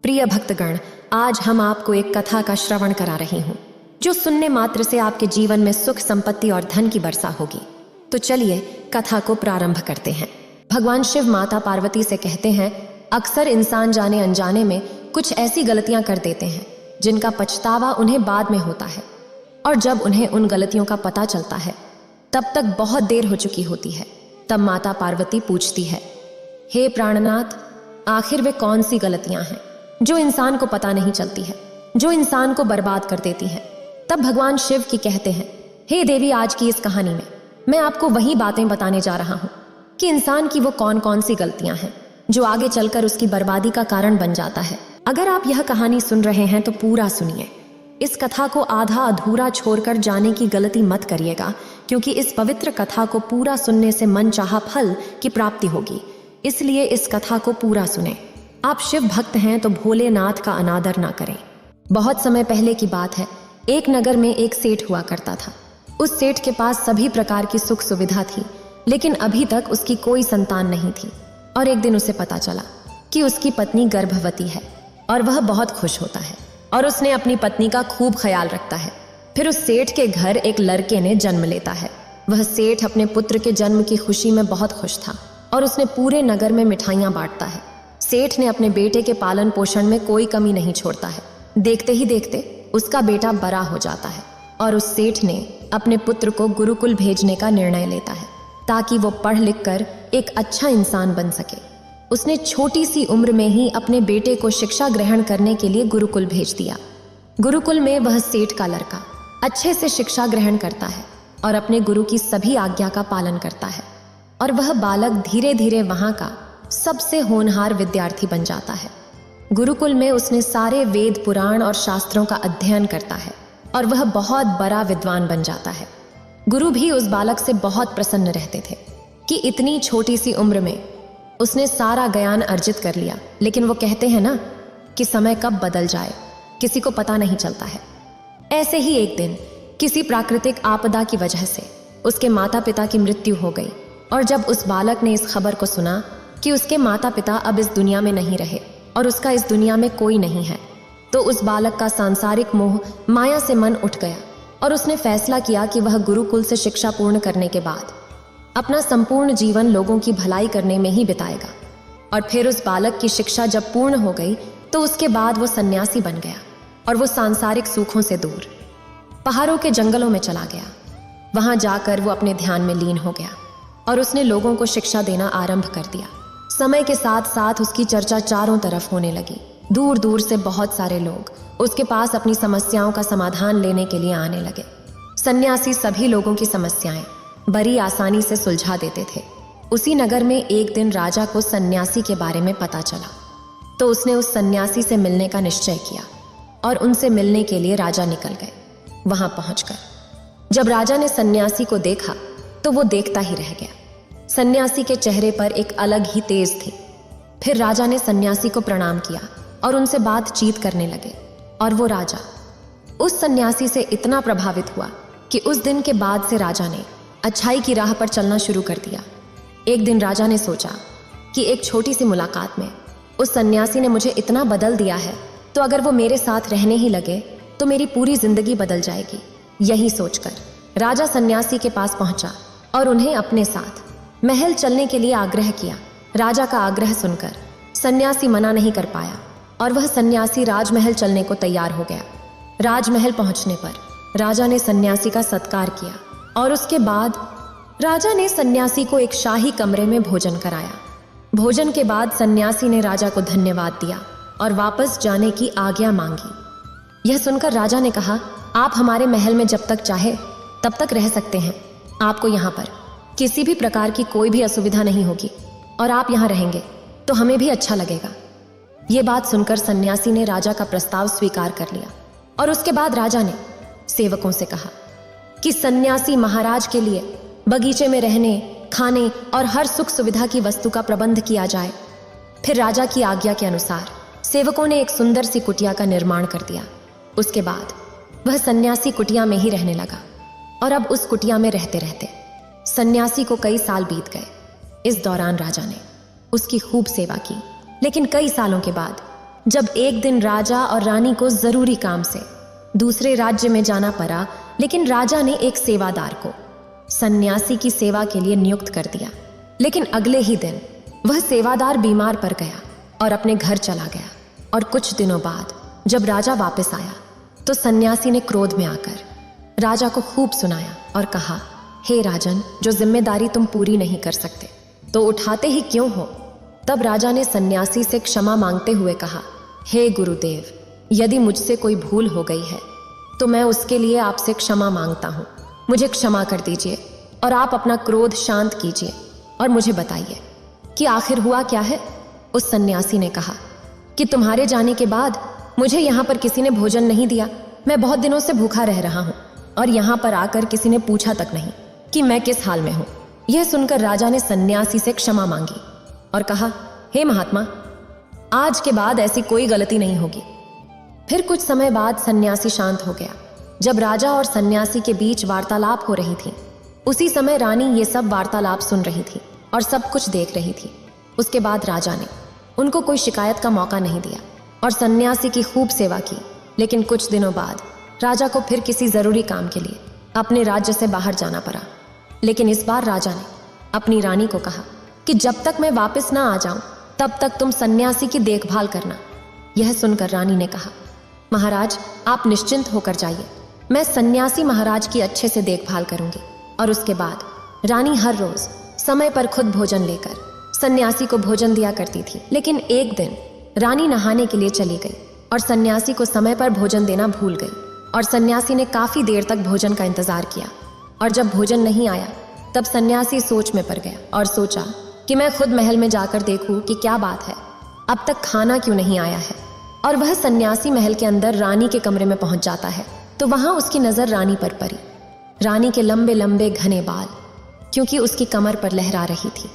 प्रिय भक्तगण, आज हम आपको एक कथा का श्रवण करा रही हूँ जो सुनने मात्र से आपके जीवन में सुख, संपत्ति और धन की वर्षा होगी। तो चलिए कथा को प्रारंभ करते हैं। भगवान शिव माता पार्वती से कहते हैं, अक्सर इंसान जाने अनजाने में कुछ ऐसी गलतियां कर देते हैं जिनका पछतावा उन्हें बाद में होता है, और जब उन्हें उन गलतियों का पता चलता है तब तक बहुत देर हो चुकी होती है। तब माता पार्वती पूछती है, हे प्राणनाथ, आखिर वे कौन सी गलतियां हैं जो इंसान को पता नहीं चलती है, जो इंसान को बर्बाद कर देती है। तब भगवान शिव की कहते हैं, हे देवी, आज की इस कहानी में मैं आपको वही बातें बताने जा रहा हूँ कि इंसान की वो कौन कौन सी गलतियां हैं जो आगे चलकर उसकी बर्बादी का कारण बन जाता है। अगर आप यह कहानी सुन रहे हैं तो पूरा सुनिए। इस कथा को आधा अधूरा छोड़कर जाने की गलती मत करिएगा, क्योंकि इस पवित्र कथा को पूरा सुनने से मन चाहा फल की प्राप्ति होगी। इसलिए इस कथा को पूरा सुने। आप शिव भक्त हैं तो भोलेनाथ का अनादर ना करें। बहुत समय पहले की बात है, एक नगर में एक सेठ हुआ करता था। उस सेठ के पास सभी प्रकार की सुख सुविधा थी, लेकिन अभी तक उसकी कोई संतान नहीं थी। और एक दिन उसे पता चला कि उसकी पत्नी गर्भवती है, और वह बहुत खुश होता है और उसने अपनी पत्नी का खूब ख्याल रखता है। फिर उस सेठ के घर एक लड़के ने जन्म लेता है। वह सेठ अपने पुत्र के जन्म की खुशी में बहुत खुश था और उसने पूरे नगर में मिठाइयां बांटता है। सेठ ने अपने बेटे के पालन पोषण में कोई कमी नहीं छोड़ता है। देखते ही देखते उसका बेटा बड़ा हो जाता है और उस सेठ ने अपने पुत्र को गुरुकुल भेजने का निर्णय लेता है ताकि वो पढ़ लिख कर एक अच्छा इंसान बन सके। उसने छोटी सी उम्र में ही अपने बेटे को शिक्षा ग्रहण करने के लिए गुरुकुल भेज दिया। गुरुकुल में वह सेठ का लड़का अच्छे से शिक्षा ग्रहण करता है और अपने गुरु की सभी आज्ञा का पालन करता है, और वह बालक धीरे धीरे वहां का सबसे होनहार विद्यार्थी बन जाता है। गुरुकुल में उसने सारे वेद, पुराण और शास्त्रों का अध्ययन करता है और वह बहुत बड़ा विद्वान बन जाता है। गुरु भी उस बालक से बहुत प्रसन्न रहते थे कि इतनी छोटी सी उम्र में उसने सारा ज्ञान अर्जित कर लिया। लेकिन वो कहते हैं ना कि समय कब बदल जाए किसी को पता नहीं चलता है। ऐसे ही एक दिन किसी प्राकृतिक आपदा की वजह से उसके माता पिता की मृत्यु हो गई, और जब उस बालक ने इस खबर को सुना कि उसके माता पिता अब इस दुनिया में नहीं रहे और उसका इस दुनिया में कोई नहीं है, तो उस बालक का सांसारिक मोह, माया से मन उठ गया और उसने फैसला किया कि वह गुरुकुल से शिक्षा पूर्ण करने के बाद अपना संपूर्ण जीवन लोगों की भलाई करने में ही बिताएगा। और फिर उस बालक की शिक्षा जब पूर्ण हो गई तो उसके बाद वो सन्यासी बन गया और वो सांसारिक सुखों से दूर पहाड़ों के जंगलों में चला गया। वहां जाकर वो अपने ध्यान में लीन हो गया और उसने लोगों को शिक्षा देना आरंभ कर दिया। समय के साथ साथ उसकी चर्चा चारों तरफ होने लगी। दूर दूर से बहुत सारे लोग उसके पास अपनी समस्याओं का समाधान लेने के लिए आने लगे। सन्यासी सभी लोगों की समस्याएं बड़ी आसानी से सुलझा देते थे। उसी नगर में एक दिन राजा को सन्यासी के बारे में पता चला, तो उसने उस सन्यासी से मिलने का निश्चय किया और उनसे मिलने के लिए राजा निकल गए। वहां पहुंचकर जब राजा ने सन्यासी को देखा तो वो देखता ही रह गया। सन्यासी के चेहरे पर एक अलग ही तेज थी। फिर राजा ने सन्यासी को प्रणाम किया और उनसे बातचीत करने लगे, और वो राजा उस सन्यासी से इतना प्रभावित हुआ कि उस दिन के बाद से राजा ने अच्छाई की राह पर चलना शुरू कर दिया। एक दिन राजा ने सोचा कि एक छोटी सी मुलाकात में उस सन्यासी ने मुझे इतना बदल दिया है, तो अगर वो मेरे साथ रहने ही लगे तो मेरी पूरी जिंदगी बदल जाएगी। यही सोचकर राजा सन्यासी के पास पहुंचा और उन्हें अपने साथ महल चलने के लिए आग्रह किया। राजा का आग्रह सुनकर सन्यासी मना नहीं कर पाया और वह सन्यासी राजमहल चलने को तैयार हो गया। राजमहल पहुंचने पर राजा ने सन्यासी का सत्कार किया और उसके बाद राजा ने सन्यासी को एक शाही कमरे में भोजन कराया। भोजन के बाद सन्यासी ने राजा को धन्यवाद दिया और वापस जाने की आज्ञा मांगी। यह सुनकर राजा ने कहा, आप हमारे महल में जब तक चाहे तब तक रह सकते हैं। आपको यहाँ पर किसी भी प्रकार की कोई भी असुविधा नहीं होगी, और आप यहाँ रहेंगे तो हमें भी अच्छा लगेगा। ये बात सुनकर सन्यासी ने राजा का प्रस्ताव स्वीकार कर लिया, और उसके बाद राजा ने सेवकों से कहा कि सन्यासी महाराज के लिए बगीचे में रहने, खाने और हर सुख सुविधा की वस्तु का प्रबंध किया जाए। फिर राजा की आज्ञा के अनुसार सेवकों ने एक सुंदर सी कुटिया का निर्माण कर दिया। उसके बाद वह सन्यासी कुटिया में ही रहने लगा, और अब उस कुटिया में रहते रहते सन्यासी को कई साल बीत गए। इस दौरान राजा ने उसकी खूब सेवा की, लेकिन कई सालों के बाद जब एक दिन राजा और रानी को जरूरी काम से दूसरे राज्य में जाना पड़ा, लेकिन राजा ने एक सेवादार को सन्यासी की सेवा के लिए नियुक्त कर दिया। लेकिन अगले ही दिन वह सेवादार बीमार पड़ गया और अपने घर चला गया। और कुछ दिनों बाद जब राजा वापस आया तो सन्यासी ने क्रोध में आकर राजा को खूब सुनाया और कहा, हे राजन, जो जिम्मेदारी तुम पूरी नहीं कर सकते तो उठाते ही क्यों हो? तब राजा ने सन्यासी से क्षमा मांगते हुए कहा, हे गुरुदेव, यदि मुझसे कोई भूल हो गई है तो मैं उसके लिए आपसे क्षमा मांगता हूँ। मुझे क्षमा कर दीजिए और आप अपना क्रोध शांत कीजिए और मुझे बताइए कि आखिर हुआ क्या है। उस सन्यासी ने कहा कि तुम्हारे जाने के बाद मुझे यहाँ पर किसी ने भोजन नहीं दिया। मैं बहुत दिनों से भूखा रह रहा हूँ और यहाँ पर आकर किसी ने पूछा तक नहीं कि मैं किस हाल में हूँ। यह सुनकर राजा ने सन्यासी से क्षमा मांगी और कहा, हे महात्मा, आज के बाद ऐसी कोई गलती नहीं होगी। फिर कुछ समय बाद सन्यासी शांत हो गया। जब राजा और सन्यासी के बीच वार्तालाप हो रही थी, उसी समय रानी ये सब वार्तालाप सुन रही थी और सब कुछ देख रही थी। उसके बाद राजा ने उनको कोई शिकायत का मौका नहीं दिया और सन्यासी की खूब सेवा की। लेकिन कुछ दिनों बाद राजा को फिर किसी जरूरी काम के लिए अपने राज्य से बाहर जाना पड़ा। लेकिन इस बार राजा ने अपनी रानी को कहा कि जब तक मैं वापस ना आ जाऊं तब तक तुम सन्यासी की देखभाल करना। यह सुनकर रानी ने कहा, महाराज, आप निश्चिंत होकर जाइए, मैं सन्यासी महाराज की अच्छे से देखभाल करूंगी। और उसके बाद रानी हर रोज समय पर खुद भोजन लेकर सन्यासी को भोजन दिया करती थी। लेकिन एक दिन रानी नहाने के लिए चली गई और सन्यासी को समय पर भोजन देना भूल गई और सन्यासी ने काफी देर तक भोजन का इंतजार किया। और जब भोजन नहीं आया तब सन्यासी सोच में पड़ गया और सोचा कि मैं खुद महल में जाकर देखूं कि क्या बात है, अब तक खाना क्यों नहीं आया है। और वह सन्यासी महल के अंदर रानी के कमरे में पहुंच जाता है तो वहां उसकी नजर रानी पर पड़ी। रानी के लंबे लंबे घने बाल क्योंकि उसकी कमर पर लहरा रही थी